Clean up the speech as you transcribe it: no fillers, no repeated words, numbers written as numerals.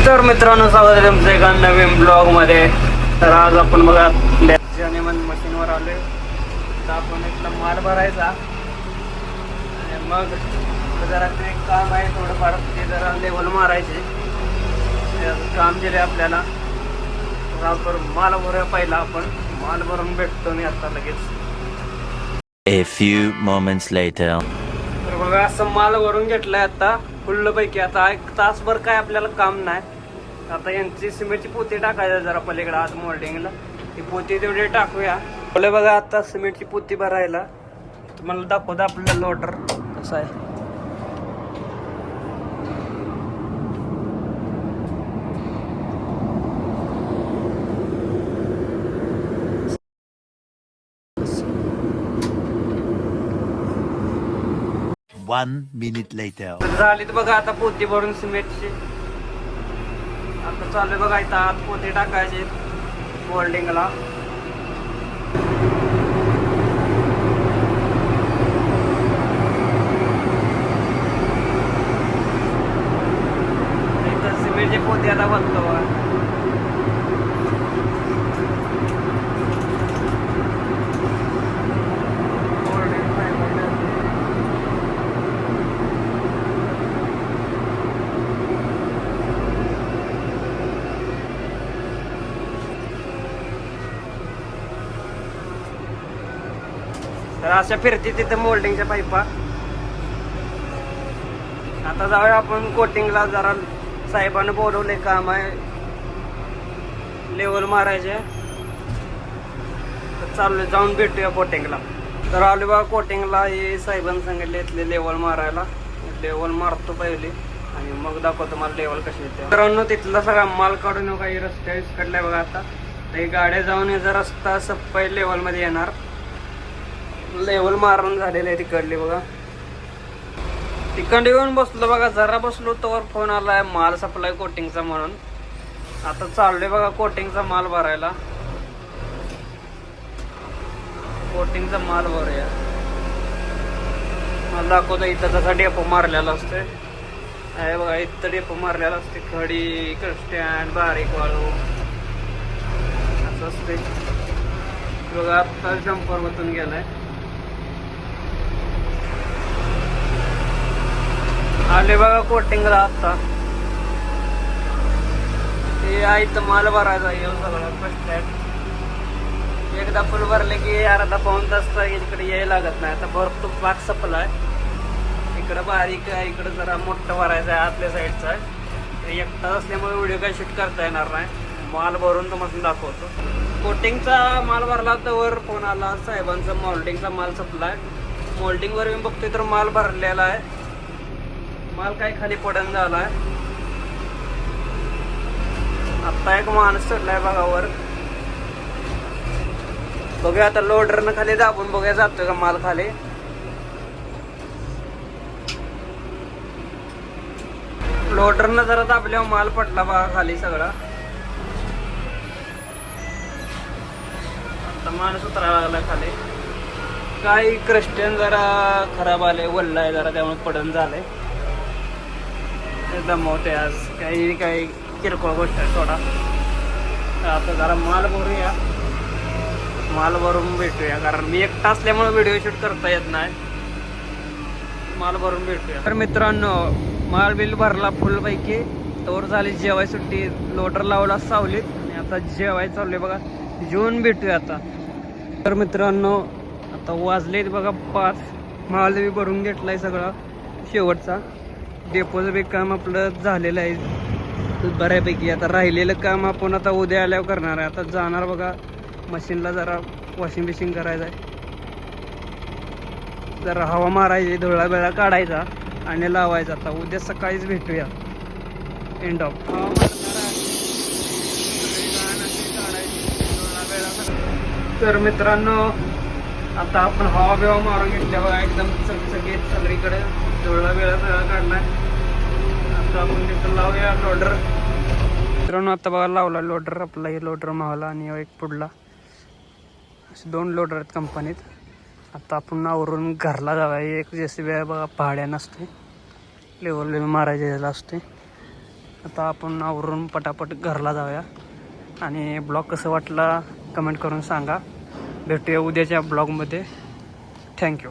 तर मित्रांनो, स्वागत आहे तुमचं एका नवीन ब्लॉग मध्ये. तर आज आपण बघा मशीनवर आलोय. तर आपण इथला माल भरायचा आणि मग जरा ते काम आहे थोडंफार, ते जरा लेवल मारायचे. काम दिले आपल्याला. माल भरूया पहिला. आपण माल भरून भेटतो मी आता लगेच. A few moments later. तर बघा, असं माल भरून घेतलाय आता फुल्ल पैकी. आता एक तासभर काय आपल्याला काम नाही. आता यांची सिमेंटची पोती टाकायचं जरा पलीकडे आज मोल्डिंगला. ती पोती तेवढी टाकूया. बोले बघा, आता सिमेंटची पोती भरायला तुम्हाला दाखवतो आपल्याला लोडर कसं आहे. One minute later. झाली तर बघा आता पोती भरून सिमेंटची. आता चालू आहे बघा, इथं आत पोती टाकायची मोल्डिंगला. इथं सिमेंटची पोती आता बनतो बघा. तर अशा फिरती तिथे मोल्डिंगच्या पाईपा. आता जाऊया आपण कोटिंगला. जरा साहेबांना बोलवले, काम आहे लेवल मारायचे. तर चालू जाऊन भेटूया कोटिंगला. तर आलो बघा कोटिंगला. हे साहेबांनी सांगितले इथले लेवल मारायला. लेवल मारतो पहिले आणि मग दाखवतो मला लेवल कशी येते. मित्रांनो, तिथला सगळा माल काढून काही रस्त्या विस्कडलाय बघा. आता हे गाड्या जाऊन याचा रस्ता सप्पाई लेवलमध्ये येणार. लेवल मारून झालेलं आहे तिकडली बघा. तिकडे येऊन बसलो बघा. जरा बसलो तर फोन आलाय माल सप्लाय कोटिंगचा म्हणून. आता चाललोय बघा कोटिंगचा माल भरायला. कोटिंगचा माल भरूया. मला दाखवतो इथं तसा डेपो मारलेला असतोय. आहे बघा, इथं डेपो मारलेला असते. खडी, स्टँड, बारीक वाळू असं असते बघा. आत्ता जंपर मधून गेलाय. आले बघा कोटिंगला. आता ते आयत माल भरायचा येऊ सगळं फर्स्ट टाइम. एकदा फुल भरले की अर्धा पाऊण तास इकडे यायला लागत नाही. आता भरतो पाक सपलाय. इकडं बारीक आहे, इकडं जरा मोठं भरायचं आहे, आतल्या साईडचा आहे. एकटा असल्यामुळे व्हिडिओ काही शूट करता येणार नाही. माल भरून तुम्हाला दाखवतो. कोटिंगचा माल भरला तर वर फोन आला साहेबांचा मोल्डिंगचा माल सपलाय. मोल्डिंगवर मी बघतोय तर माल भरलेला आहे. माल काही खाली पडून झालाय. आता एक माणूस चढलाय बघा वर. बघूया आता लोडरनं खाली दाबून बघूया जातोय का माल खाली. लोडरनं जरा दाबल्यावर माल पडला बघा खाली सगळा. आता माणूस उतरायला लागला खाली. काही क्रिस्टियन जरा खराब आले, वल्ला आहे जरा, त्यामुळे पडून झालंय. दमवते आज. काही किरकोळ गोष्ट आहे थोडा. आता जरा माल भरूया. माल भरून भेटूया, कारण मी एकटा असल्यामुळे व्हिडिओ शूट करता येत नाही. माल भरून भेटूया. तर मित्रांनो, माल बिल भरला फुल पैकी. तोवर झाली जेवाय सुट्टी. लोडर लावला सावलीत आणि आता जेवाय चाललोय बघा. जेवून भेटूया आता. तर मित्रांनो, आता वाजलेत बघा 5. माल बी भरून घेतलाय सगळा शेवटचा. डेपोचं बी काम आपलं झालेलं आहे बऱ्यापैकी. आता राहिलेलं काम आपण आता उद्या आल्यावर करणार आहे. आता जाणार बघा मशीनला, जरा वॉशिंग बिशिंग करायचं आहे. जरा हवा मारायची, धुळा बेळा काढायचा आणि लावायचा. आता उद्या सकाळीच भेटूया. End of. तर मित्रांनो, आता आपण हवा बिवा मारून घेतल्या बघा. एकदम चकचकीत सगळीकडे धुळा वेळा सगळा काढलाय. आता आपण तिथं लावूया लोडर. मित्रांनो, आता बघा लावला लोडर. आपला हे लोडर मावला आणि एक पुढला. असे 2 लोडर आहेत कंपनीत. आता आपण आवरून घरला जाऊया. एक जेसीबी आहे बघा, भाड्या नसते. लेवल मारायचे असते. आता आपण आवरून पटापट घरला जाऊया आणि ब्लॉग कसं वाटला कमेंट करून सांगा. भेटूया उद्याच्या ब्लॉगमध्ये. थँक्यू.